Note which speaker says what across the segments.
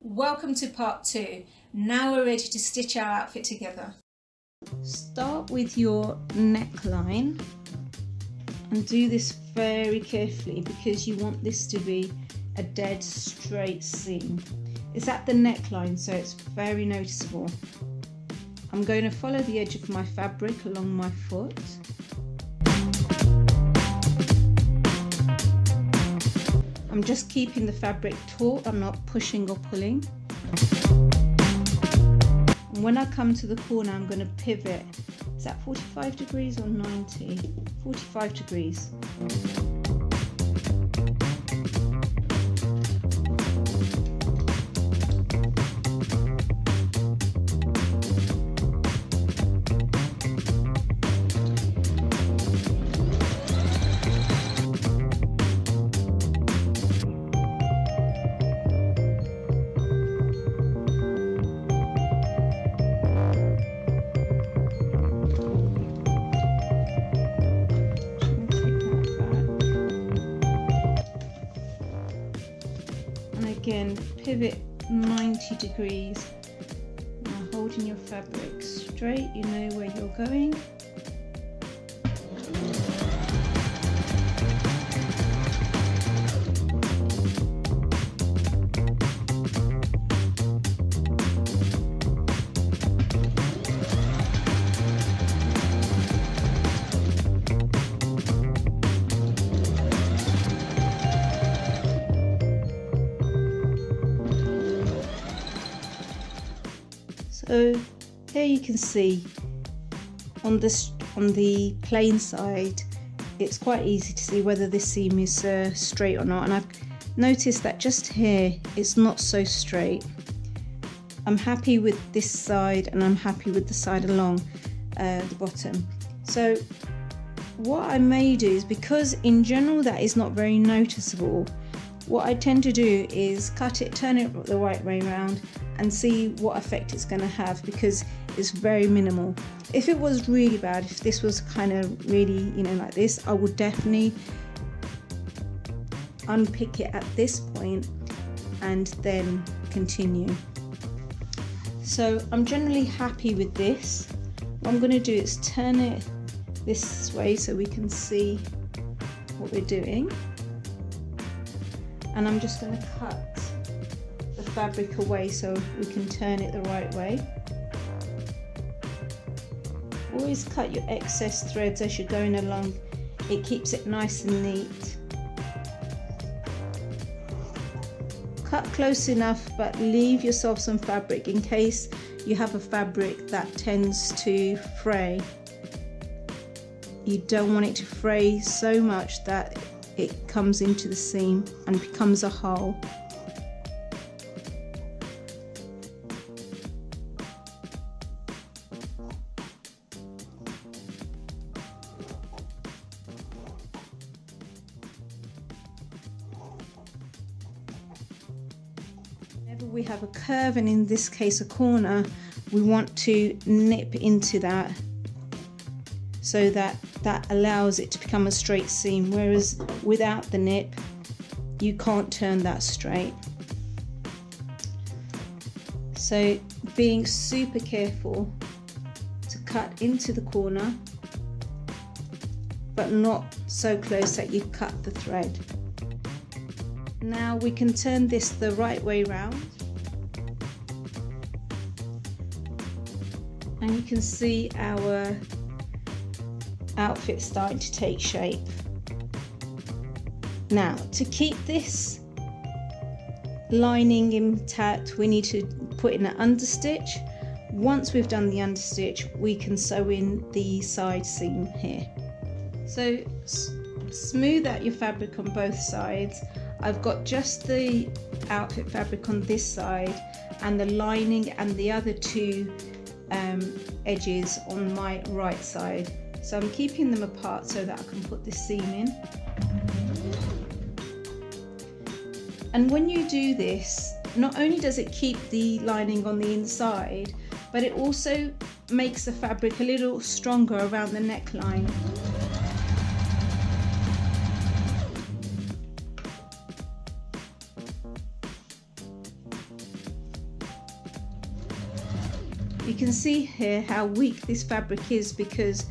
Speaker 1: Welcome to part 2. Now we're ready to stitch our outfit together. Start with your neckline and do this very carefully because you want this to be a dead straight seam. It's at the neckline, so it's very noticeable. I'm going to follow the edge of my fabric along my foot. I'm just keeping the fabric taut, I'm not pushing or pulling. And when I come to the corner, I'm going to pivot. Is that 45 degrees or 90? 45 degrees. Again, pivot 90 degrees. Now holding your fabric straight, you know where you're going. So here you can see on the plain side, it's quite easy to see whether this seam is straight or not, and I've noticed that just here it's not so straight. I'm happy with this side and I'm happy with the side along the bottom. So what I may do is, because in general that is not very noticeable, what I tend to do is cut it, turn it the right way around and see what effect it's going to have, because it's very minimal. If it was really bad, if this was kind of really, you know, like this, I would definitely unpick it at this point and then continue. So I'm generally happy with this. What I'm going to do is turn it this way so we can see what we're doing. And I'm just going to cut the fabric away so we can turn it the right way. Always cut your excess threads as you're going along. It keeps it nice and neat. Cut close enough, but leave yourself some fabric in case you have a fabric that tends to fray. You don't want it to fray so much that it comes into the seam and becomes a hole. Whenever we have a curve, and in this case a corner, we want to nip into that so that allows it to become a straight seam, whereas without the nip you can't turn that straight. So being super careful to cut into the corner, but not so close that you cut the thread. Now we can turn this the right way round, and you can see our outfit starting to take shape. Now, to keep this lining intact, we need to put in an understitch. Once we've done the understitch, we can sew in the side seam here. So smooth out your fabric on both sides. I've got just the outfit fabric on this side and the lining and the other two edges on my right side. So I'm keeping them apart so that I can put this seam in. And when you do this, not only does it keep the lining on the inside, but it also makes the fabric a little stronger around the neckline. You can see here how weak this fabric is because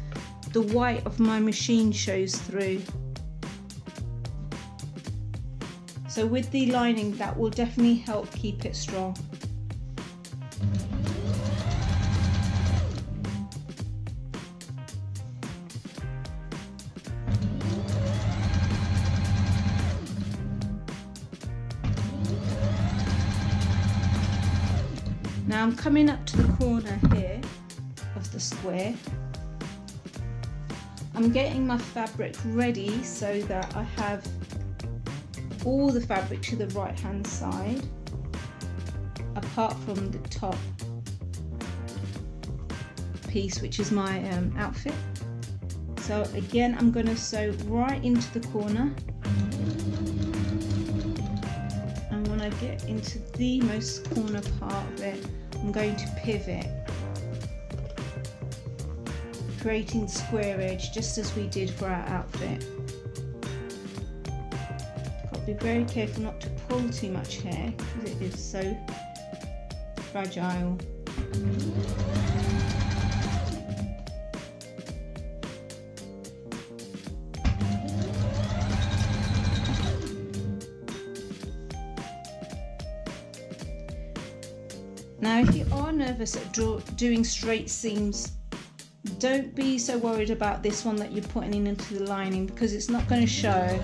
Speaker 1: the white of my machine shows through. So with the lining, that will definitely help keep it strong. Now I'm coming up to the corner here of the square. I'm getting my fabric ready so that I have all the fabric to the right hand side, apart from the top piece, which is my outfit. So again, I'm going to sew right into the corner, and when I get into the most corner part of it, I'm going to pivot, creating the square edge just as we did for our outfit. Got to be very careful not to pull too much hair because it is so fragile. Now if you are nervous at doing straight seams, don't be so worried about this one that you're putting into the lining, because it's not going to show.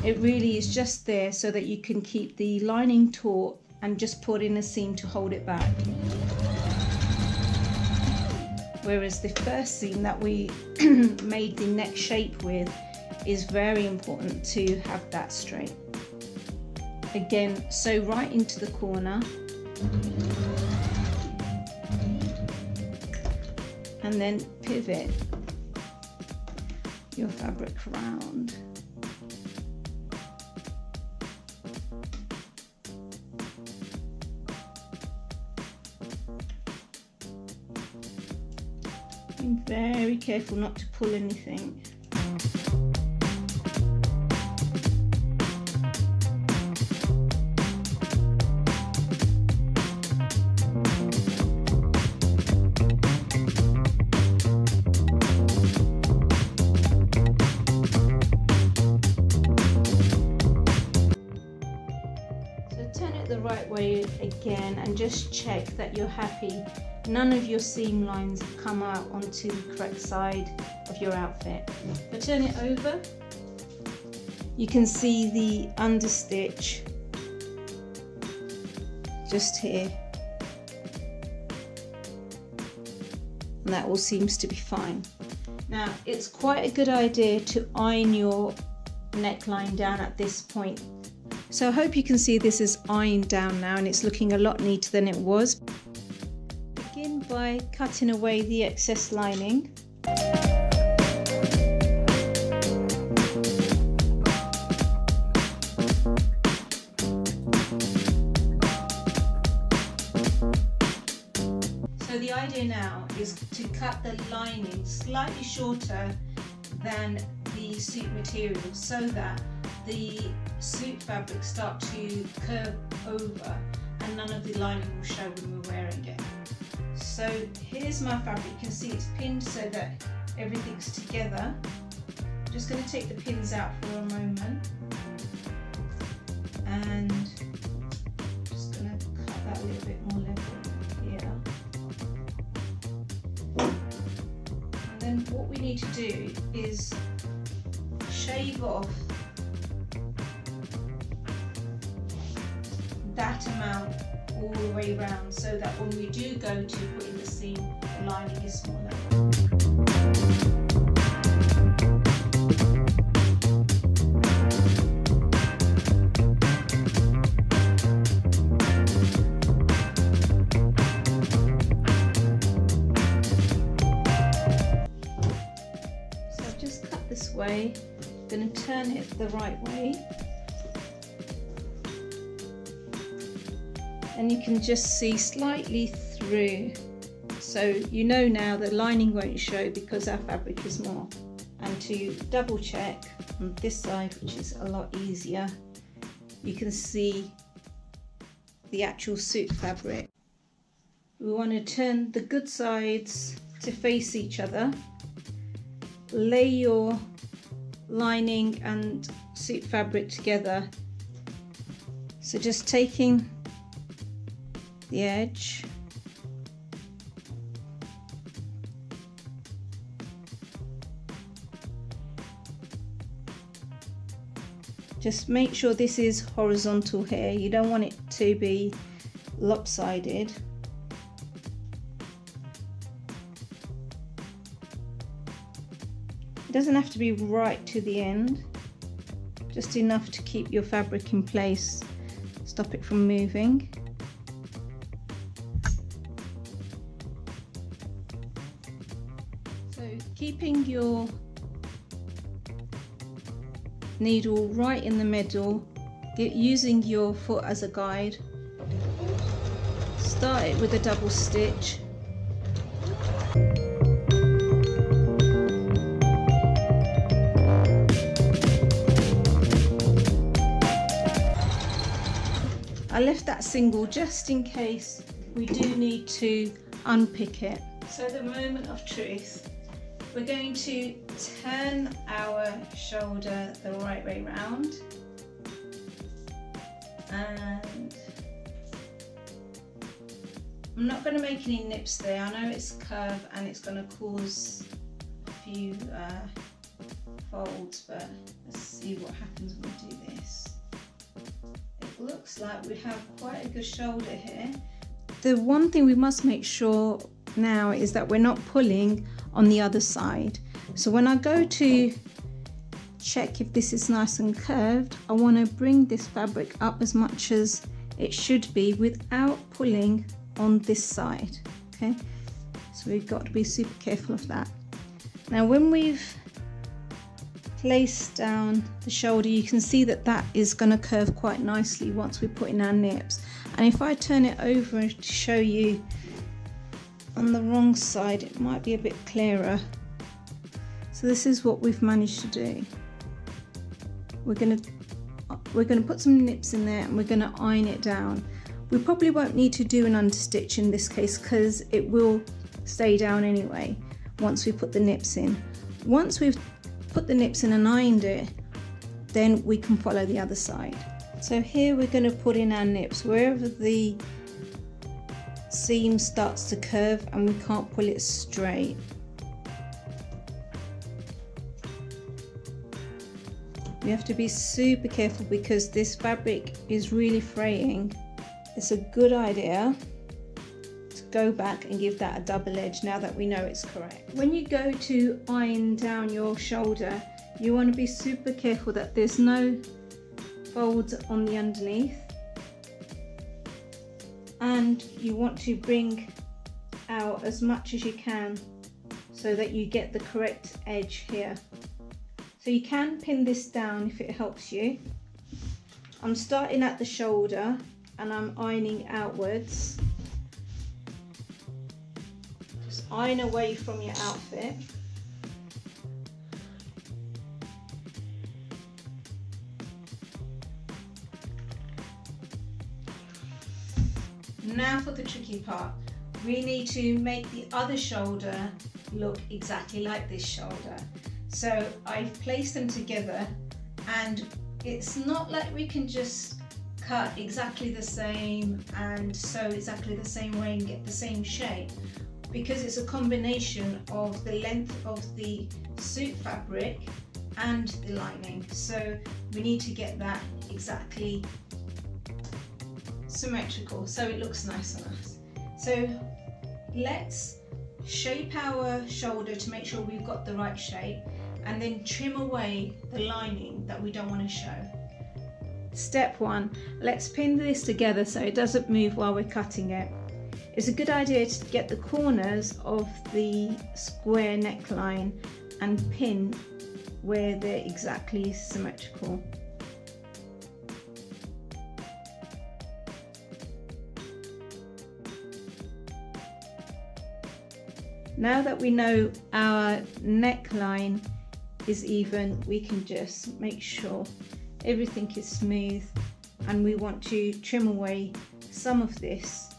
Speaker 1: It really is just there so that you can keep the lining taut and just put in a seam to hold it back. Whereas the first seam that we made the neck shape with is very important to have that straight. Again, sew right into the corner and then pivot your fabric around. Be very careful not to pull anything. Way again, and just check that you're happy. None of your seam lines have come out onto the correct side of your outfit. If I turn it over, you can see the understitch just here, and that all seems to be fine. Now it's quite a good idea to iron your neckline down at this point. So I hope you can see this is ironed down now and it's looking a lot neater than it was. Begin by cutting away the excess lining. So the idea now is to cut the lining slightly shorter than the suit material so that the suit fabric start to curve over and none of the lining will show when we're wearing it. So here's my fabric. You can see it's pinned so that everything's together. I'm just going to take the pins out for a moment and just going to cut that a little bit more level here. And then what we need to do is shave off that amount all the way around so that when we do go to put in the seam, the lining is smaller. So I've just cut this way, I'm going to turn it the right way. And you can just see slightly through, so you know now the lining won't show because our fabric is more. And to double check on this side, which is a lot easier, you can see the actual suit fabric. We want to turn the good sides to face each other. Lay your lining and suit fabric together. So just taking the edge, just make sure this is horizontal here. You don't want it to be lopsided. It doesn't have to be right to the end, just enough to keep your fabric in place, stop it from moving. So keeping your needle right in the middle, using your foot as a guide, start it with a double stitch. I left that single just in case we do need to unpick it. So the moment of truth, we're going to turn our shoulder the right way round, and I'm not going to make any nips there. I know it's curved and it's going to cause a few folds, but let's see what happens when we do this. It looks like we have quite a good shoulder here. The one thing we must make sure now is that we're not pulling on the other side. So when I go to check if this is nice and curved, I want to bring this fabric up as much as it should be without pulling on this side. Okay, so we've got to be super careful of that. Now when we've placed down the shoulder, you can see that that is going to curve quite nicely once we put in our nips. And if I turn it over to show you on the wrong side, it might be a bit clearer. So this is what we've managed to do. We're going to put some nips in there and we're going to iron it down. We probably won't need to do an understitch in this case because it will stay down anyway once we put the nips in. Once we've put the nips in and ironed it, then we can follow the other side. So here we're going to put in our nips wherever the seam starts to curve and we can't pull it straight. We have to be super careful because this fabric is really fraying. It's a good idea to go back and give that a double edge now that we know it's correct. When you go to iron down your shoulder, you want to be super careful that there's no folds on the underneath, and you want to bring out as much as you can so that you get the correct edge here. So you can pin this down if it helps you. I'm starting at the shoulder and I'm ironing outwards. Just iron away from your outfit. Now for the tricky part. We need to make the other shoulder look exactly like this shoulder. So I've placed them together, and it's not like we can just cut exactly the same and sew exactly the same way and get the same shape, because it's a combination of the length of the suit fabric and the lining. So we need to get that exactly symmetrical so it looks nice on us. So let's shape our shoulder to make sure we've got the right shape, and then trim away the lining that we don't want to show. Step one, let's pin this together so it doesn't move while we're cutting it. It's a good idea to get the corners of the square neckline and pin where they're exactly symmetrical. Now that we know our neckline is even, we can just make sure everything is smooth, and we want to trim away some of this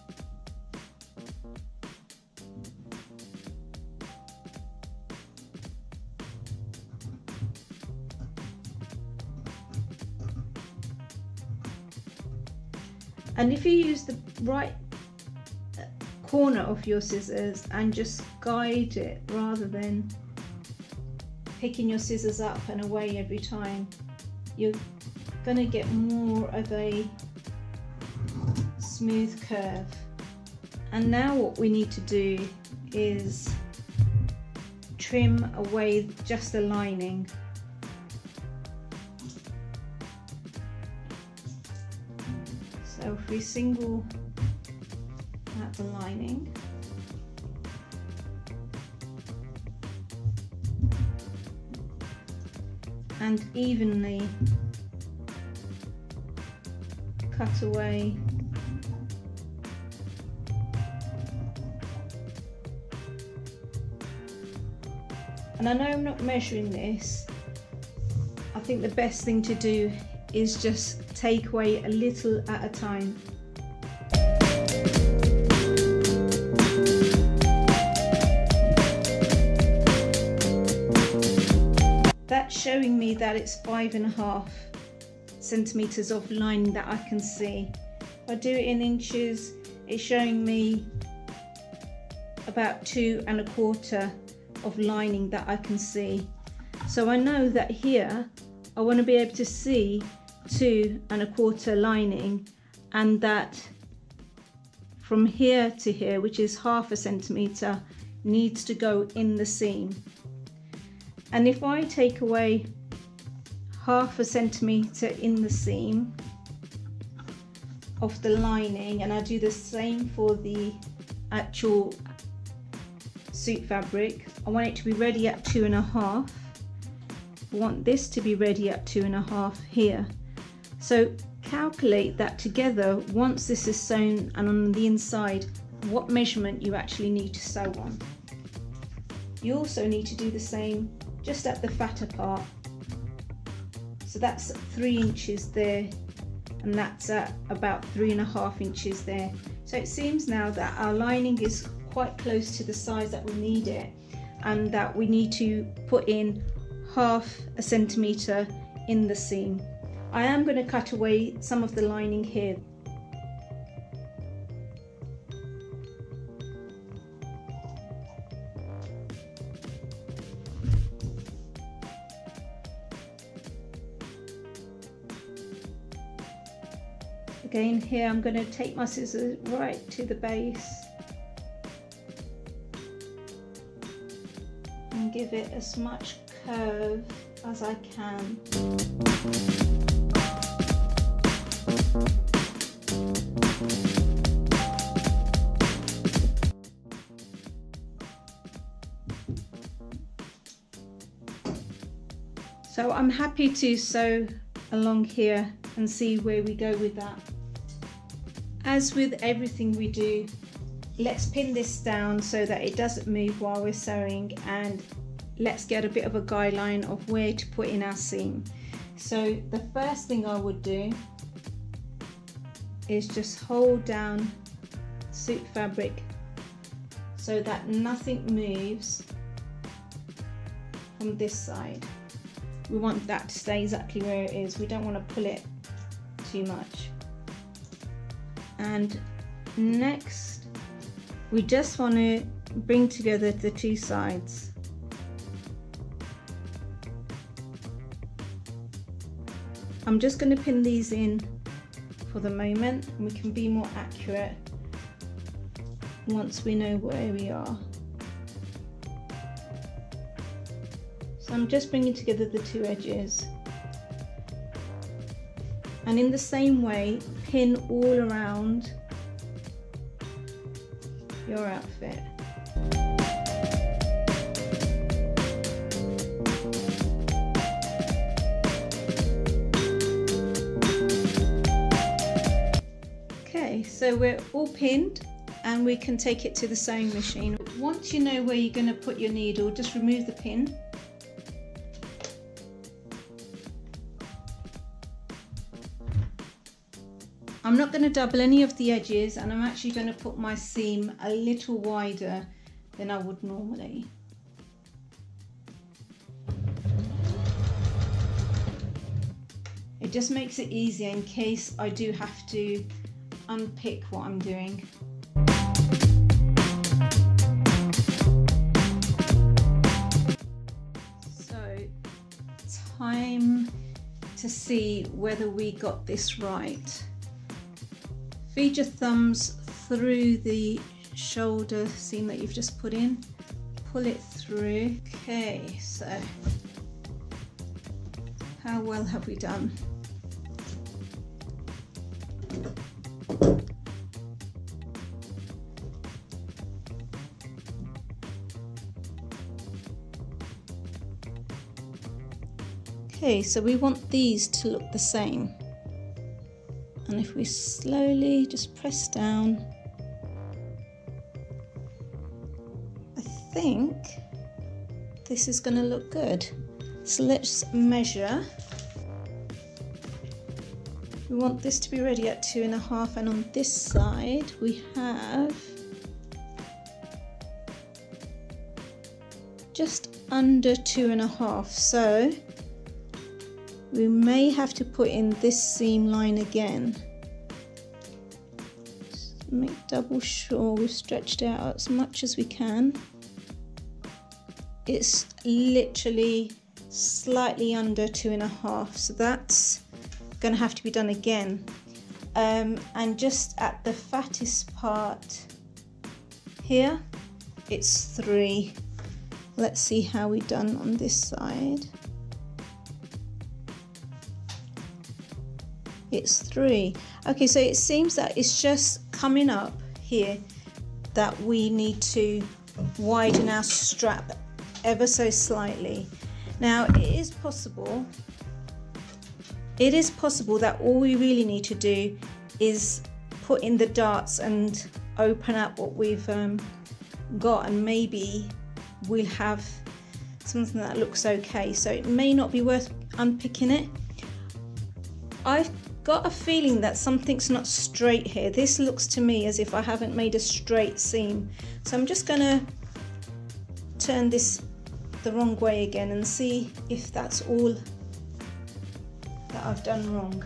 Speaker 1: And if you use the right corner of your scissors and just guide it rather than picking your scissors up and away every time, you're going to get more of a smooth curve. And now what we need to do is trim away just the lining. So if we single out the lining, and evenly cut away and I know I'm not measuring this, I think the best thing to do is just take away a little at a time. That's showing me that it's 5.5 centimeters of lining that I can see. If I do it in inches, it's showing me about 2.25 of lining that I can see. So I know that here I want to be able to see 2.25 lining, and that from here to here, which is 0.5 centimeter, needs to go in the seam. And if I take away 0.5 centimeter in the seam of the lining, and I do the same for the actual suit fabric, I want it to be ready at 2.5. I want this to be ready at 2.5 here. So calculate that together once this is sewn, and on the inside what measurement you actually need to sew on. You also need to do the same just at the fatter part. So that's 3 inches there, and that's at about 3.5 inches there. So it seems now that our lining is quite close to the size that we need it, and that we need to put in 0.5 centimeter in the seam. I am going to cut away some of the lining here. Again, here I'm going to take my scissors right to the base and give it as much curve as I can. So I'm happy to sew along here and see where we go with that. As with everything we do, let's pin this down so that it doesn't move while we're sewing, and let's get a bit of a guideline of where to put in our seam. So the first thing I would do is just hold down suit fabric so that nothing moves from this side. We want that to stay exactly where it is. We don't want to pull it too much. And next, we just want to bring together the two sides. I'm just going to pin these in for the moment, and we can be more accurate once we know where we are. So I'm just bringing together the two edges, and in the same way pin all around your outfit. Okay, so we're all pinned and we can take it to the sewing machine. Once you know where you're going to put your needle, just remove the pin. I'm not going to double any of the edges, and I'm actually going to put my seam a little wider than I would normally. It just makes it easier in case I do have to unpick what I'm doing. So, time to see whether we got this right. Feed your thumbs through the shoulder seam that you've just put in. Pull it through. Okay, so how well have we done? Okay, so we want these to look the same. And if we slowly just press down, I think this is going to look good. So let's measure. We want this to be ready at 2.5, and on this side we have just under 2.5. So we may have to put in this seam line again. Just make double sure we've stretched out as much as we can. It's literally slightly under 2.5, so that's going to have to be done again. And just at the fattest part here, it's 3. Let's see how we've done on this side. It's 3. Okay, so it seems that it's just coming up here that we need to widen our strap ever so slightly. Now it is possible that all we really need to do is put in the darts and open up what we've got, and maybe we'll have something that looks okay. So it may not be worth unpicking it. I've got a feeling that something's not straight here. This looks to me as if I haven't made a straight seam. So I'm just gonna turn this the wrong way again and see if that's all that I've done wrong.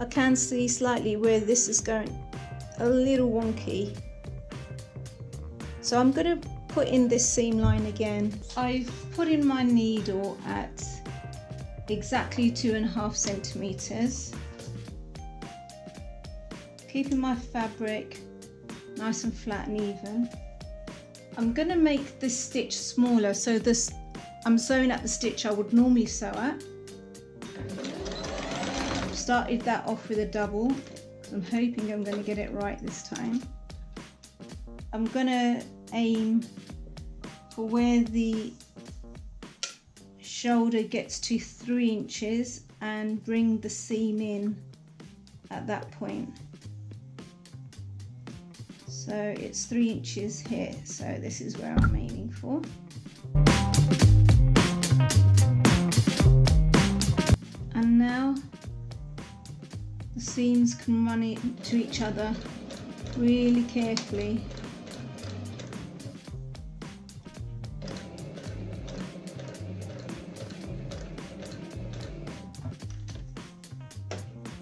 Speaker 1: I can see slightly where this is going a little wonky. So I'm gonna put in this seam line again. I've put in my needle at exactly 2.5 centimeters. Keeping my fabric nice and flat and even. I'm going to make this stitch smaller, so this I'm sewing at the stitch I would normally sew at. Started that off with a double. I'm hoping I'm going to get it right this time. I'm going to aim for where the shoulder gets to 3 inches and bring the seam in at that point. So it's 3 inches here, so this is where I'm aiming for. And now the seams can run into each other really carefully.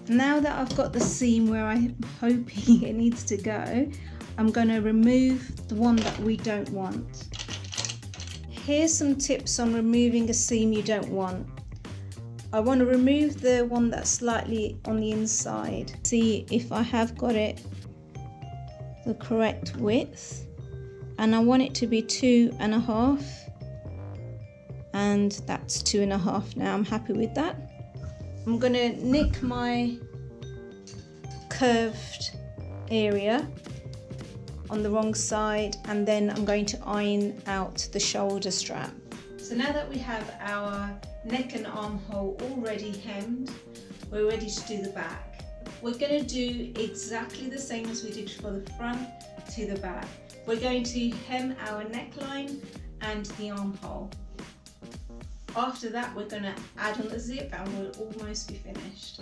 Speaker 1: Now that I've got the seam where I'm hoping it needs to go, I'm going to remove the one that we don't want. Here's some tips on removing a seam you don't want. I want to remove the one that's slightly on the inside. See if I have got it the correct width, and I want it to be 2.5, and that's 2.5 now. I'm happy with that. I'm going to nick my curved area on the wrong side, and then I'm going to iron out the shoulder strap. So now that we have our neck and armhole already hemmed, we're ready to do the back. We're going to do exactly the same as we did for the front to the back. We're going to hem our neckline and the armhole. After that, we're going to add on the zip and we'll almost be finished.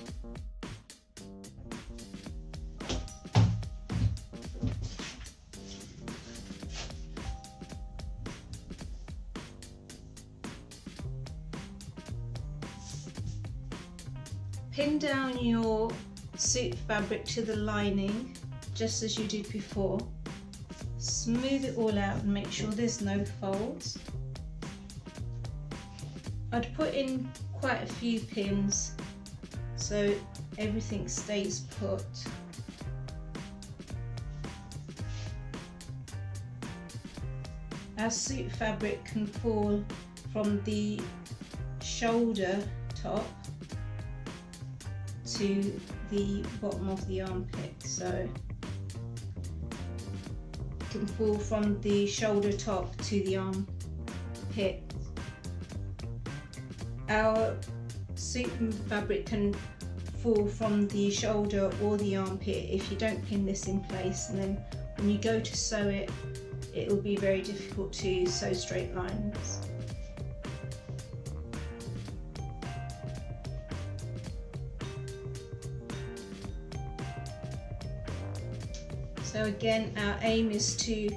Speaker 1: Pin down your suit fabric to the lining, just as you did before. Smooth it all out and make sure there's no folds. I'd put in quite a few pins so everything stays put. Our suit fabric can fall from the shoulder top to the bottom of the armpit, so it can fall from the shoulder top to the armpit. Our suit fabric can fall from the shoulder or the armpit if you don't pin this in place, and then when you go to sew it, it will be very difficult to sew straight lines. So again, our aim is to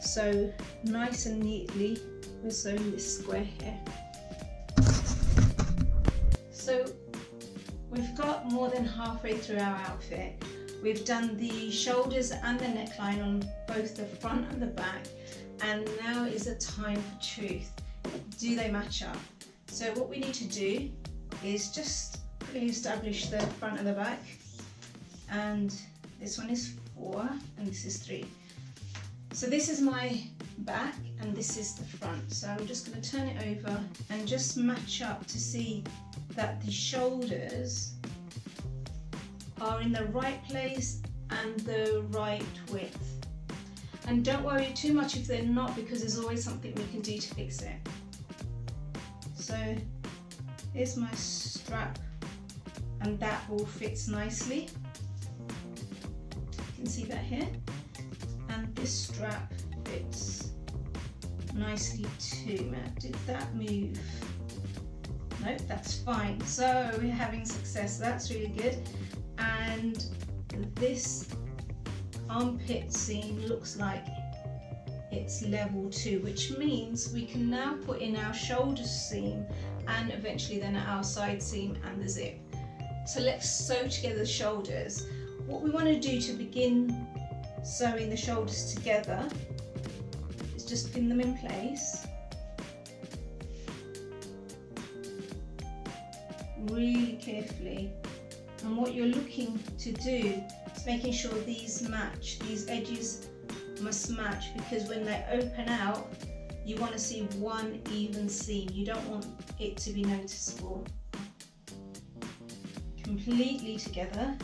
Speaker 1: sew nice and neatly. We're sewing this square here. So we've got more than halfway through our outfit. We've done the shoulders and the neckline on both the front and the back, and now is a time for truth. Do they match up? So what we need to do is just quickly establish the front and the back, and this one is 4 and this is 3. So this is my back and this is the front. So I'm just going to turn it over and just match up to see that the shoulders are in the right place and the right width. And don't worry too much if they're not, because there's always something we can do to fix it. So here's my strap, and that all fits nicely. You can see that here. And this strap fits nicely too. Now, did that move? Nope, that's fine. So we're having success, that's really good. And this armpit seam looks like it's level 2, which means we can now put in our shoulder seam and eventually then our side seam and the zip. So let's sew together the shoulders. What we want to do to begin sewing the shoulders together is just pin them in place. Really carefully. And what you're looking to do is making sure these match, these edges must match, because when they open out, you want to see one even seam. You don't want it to be noticeable. Completely together,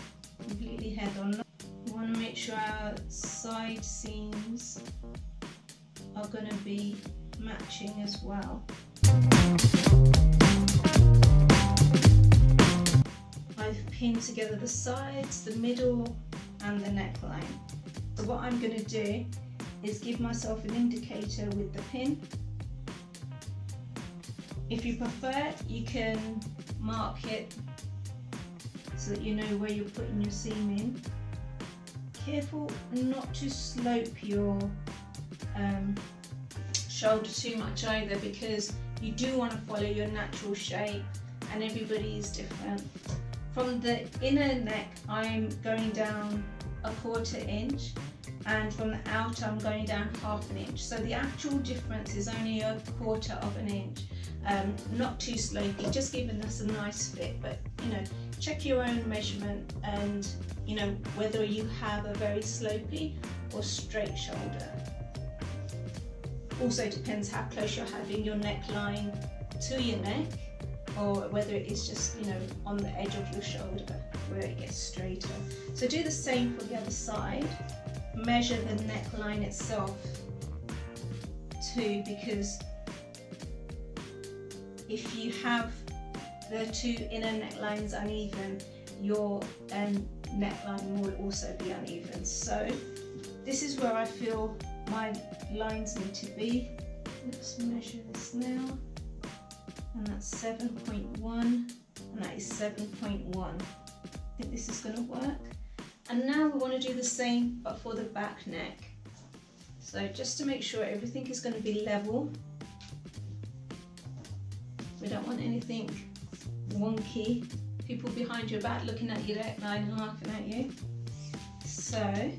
Speaker 1: completely head on. We want to make sure our side seams are going to be matching as well. I've pinned together the sides, the middle and the neckline. So what I'm going to do is give myself an indicator with the pin. If you prefer, you can mark it so that you know where you're putting your seam in. Careful not to slope your shoulder too much either, because you do want to follow your natural shape and everybody is different. From the inner neck, I'm going down 1/4 inch, and from the outer I'm going down 1/2 inch. So the actual difference is only 1/4 inch. Not too slopey, just giving us a nice fit, but you know, check your own measurement and you know whether you have a very slopey or straight shoulder. Also depends how close you're having your neckline to your neck, or whether it is just, you know, on the edge of your shoulder where it gets straighter. So do the same for the other side. Measure the neckline itself too, because if you have the 2 inner necklines uneven, your neckline will also be uneven. So this is where I feel my lines need to be. Let's measure this now. And that's 7.1 and that is 7.1. I think this is going to work. And now we want to do the same but for the back neck. So just to make sure everything is going to be level. We don't want anything wonky. people behind your back looking at your neckline and laughing at you. So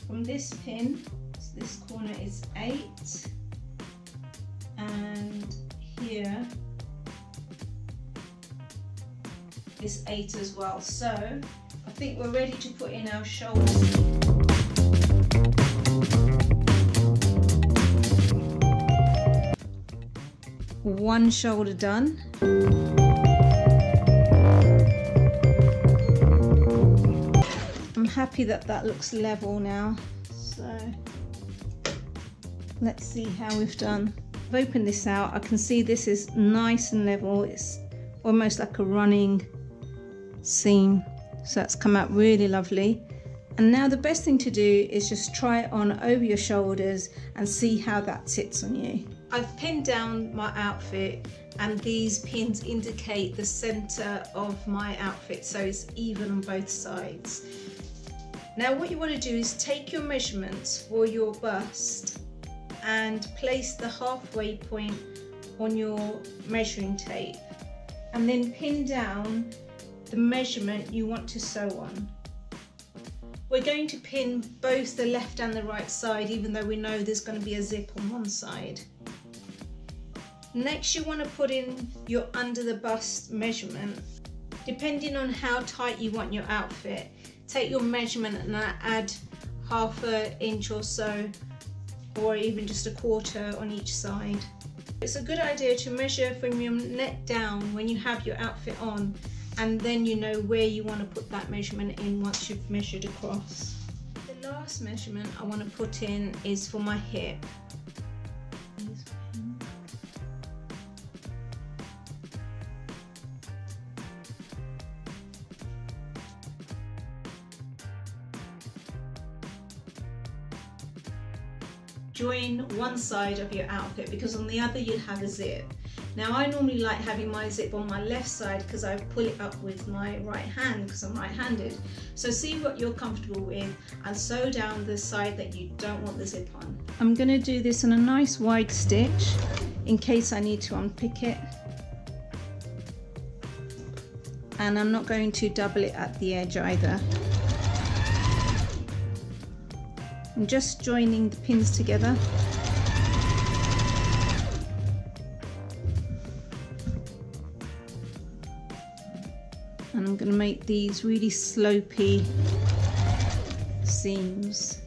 Speaker 1: from this pin, so this corner is 8, and here is 8 as well. So I think we're ready to put in our shoulders. One shoulder done. I'm happy that that looks level now. So let's see how we've done. I've opened this out. I can see this is nice and level. It's almost like a running seam. So that's come out really lovely. And now the best thing to do is just try it on over your shoulders and see how that sits on you. I've pinned down my outfit, and these pins indicate the center of my outfit, so it's even on both sides. Now what you want to do is take your measurements for your bust and place the halfway point on your measuring tape, and then pin down the measurement you want to sew on. We're going to pin both the left and the right side, even though we know there's going to be a zip on one side. Next, you want to put in your under the bust measurement. Depending on how tight you want your outfit, take your measurement and add ½ inch or so, or even just 1/4 on each side. It's a good idea to measure from your neck down when you have your outfit on, and then you know where you want to put that measurement in once you've measured across. The last measurement I want to put in is for my hip. Join one side of your outfit because on the other you'll have a zip. Now I normally like having my zip on my left side because I pull it up with my right hand because I'm right-handed. So see what you're comfortable with and sew down the side that you don't want the zip on. I'm going to do this on a nice wide stitch in case I need to unpick it. And I'm not going to double it at the edge either. I'm just joining the pins together. And I'm going to make these really slopey seams.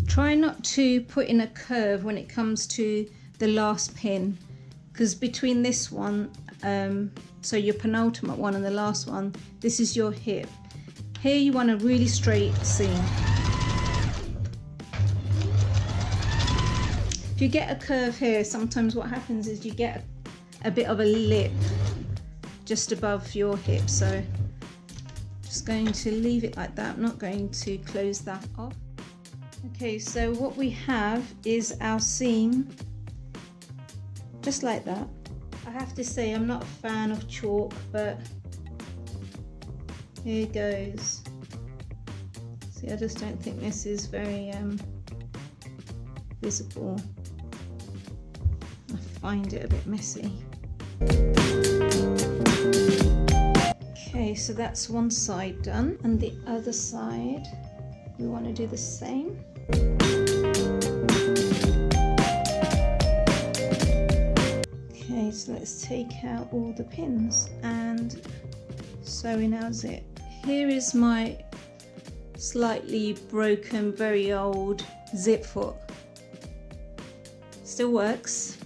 Speaker 1: Try not to put in a curve when it comes to the last pin, because between this one, so your penultimate one and the last one, this is your hip. Here you want a really straight seam. If you get a curve here, sometimes what happens is you get a bit of a lip just above your hip, so just going to leave it like that. I'm not going to close that off. Okay, so what we have is our seam, just like that. I have to say I'm not a fan of chalk, but here it goes. See, I just don't think this is very visible. I find it a bit messy. Okay, so that's one side done, and the other side we want to do the same. Okay, so let's take out all the pins and sew in our zip. Here is my slightly broken, very old zip foot. Still works.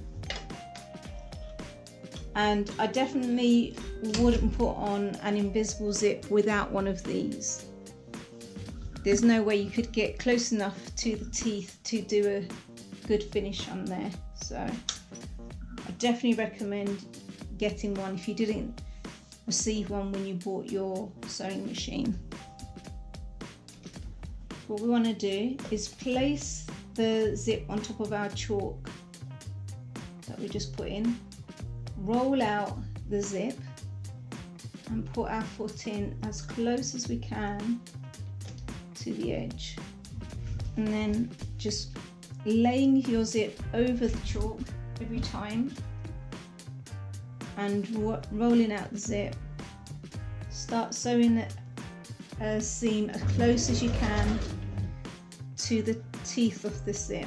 Speaker 1: And I definitely wouldn't put on an invisible zip without one of these. There's no way you could get close enough to the teeth to do a good finish on there. So I definitely recommend getting one if you didn't receive one when you bought your sewing machine. What we want to do is place the zip on top of our chalk that we just put in. roll out the zip and put our foot in as close as we can to the edge, and then just laying your zip over the chalk every time and rolling out the zip. Start sewing a seam as close as you can to the teeth of the zip.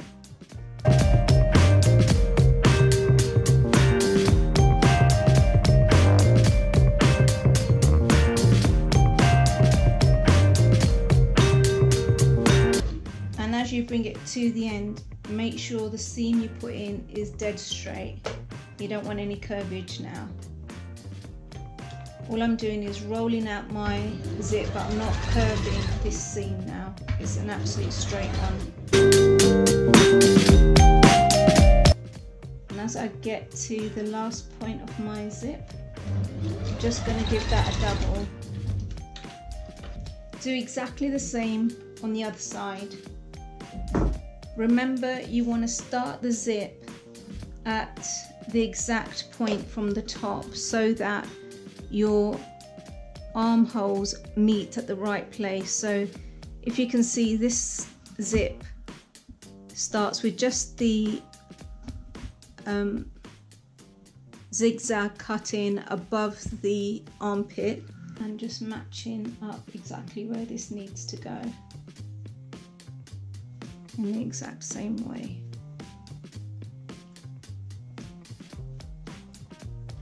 Speaker 1: And as you bring it to the end, make sure the seam you put in is dead straight. You don't want any curvage now. All I'm doing is rolling out my zip, but I'm not curving this seam now. It's an absolute straight one. And as I get to the last point of my zip, I'm just going to give that a double. Do exactly the same on the other side. Remember, you want to start the zip at the exact point from the top so that your armholes meet at the right place. So if you can see, this zip starts with just the zigzag cutting above the armpit and just matching up exactly where this needs to go in the exact same way.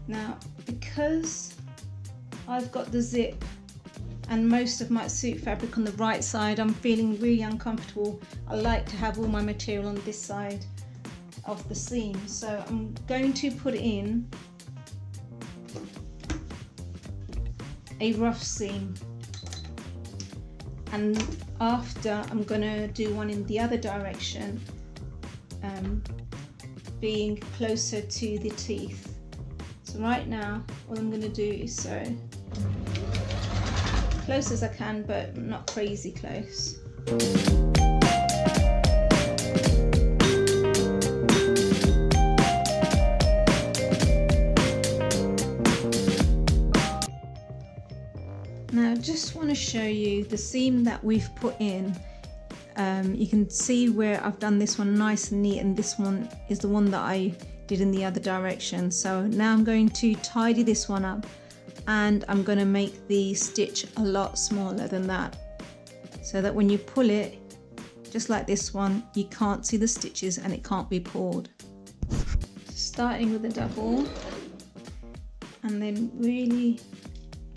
Speaker 1: Now, because I've got the zip and most of my suit fabric on the right side, I'm feeling really uncomfortable. I like to have all my material on this side of the seam. So I'm going to put in a rough seam, and after I'm going to do one in the other direction, being closer to the teeth. So right now, all I'm going to do is sew close as I can, but not crazy close. Now I just want to show you the seam that we've put in. You can see where I've done this one nice and neat, and this one is the one that I did in the other direction. So now I'm going to tidy this one up, and I'm going to make the stitch a lot smaller than that, so that when you pull it, just like this one, you can't see the stitches and it can't be pulled. Starting with a double and then really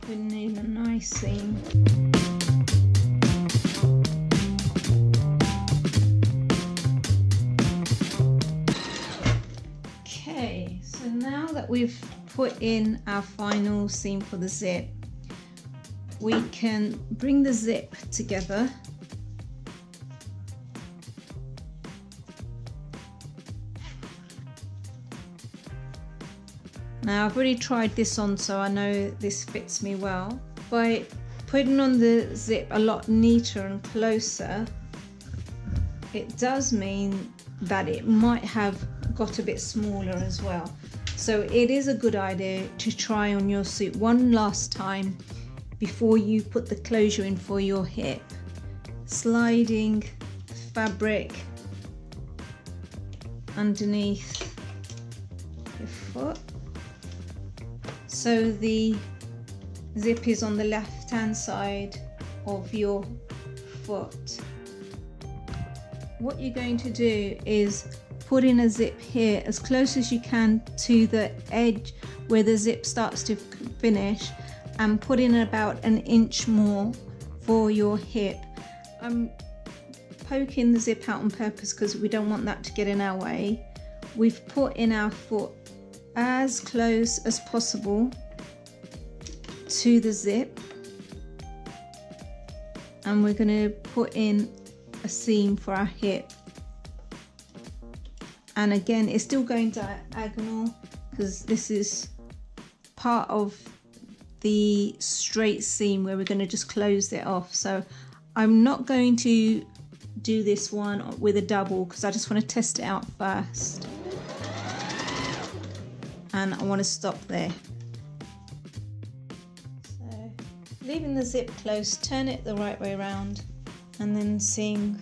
Speaker 1: putting in a nice seam. Okay, so now that we've put in our final seam for the zip, we can bring the zip together Now I've already tried this on, so I know this fits me well. By putting on the zip a lot neater and closer, it does mean that it might have got a bit smaller as well. So it is a good idea to try on your suit one last time before you put the closure in for your hip, sliding fabric underneath your foot so the zip is on the left hand side of your foot. What you're going to do is put in a zip here as close as you can to the edge where the zip starts to finish, and put in about an inch more for your hip. I'm poking the zip out on purpose because we don't want that to get in our way. We've put in our foot as close as possible to the zip, and we're going to put in a seam for our hip. And again, it's still going diagonal because this is part of the straight seam where we're going to just close it off. So I'm not going to do this one with a double because I just want to test it out first. and I want to stop there. So leaving the zip close, turn it the right way around and then seeing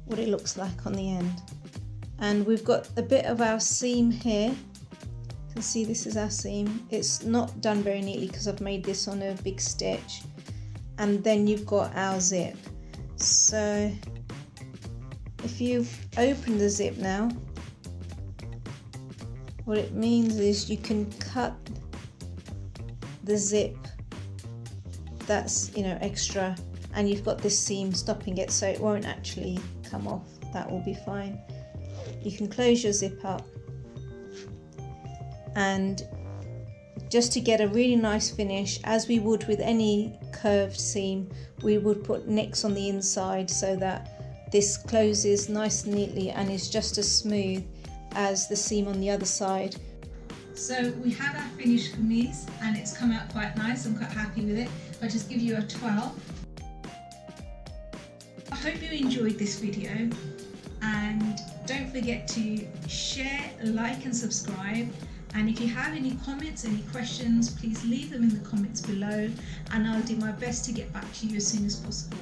Speaker 1: what it looks like on the end. And we've got a bit of our seam here. You can see this is our seam. It's not done very neatly because I've made this on a big stitch. And then you've got our zip. So if you've opened the zip now, what it means is you can cut the zip that's, you know, extra, and you've got this seam stopping it so it won't actually come off. That will be fine. You can close your zip up, and just to get a really nice finish, as we would with any curved seam, we would put nicks on the inside so that this closes nice and neatly and is just as smooth as the seam on the other side. So we have our finished kameez and it's come out quite nice. I'm quite happy with it. I'll just give you a 12. I hope you enjoyed this video, and don't forget to share, like and subscribe. And if you have any comments, any questions, please leave them in the comments below and I'll do my best to get back to you as soon as possible.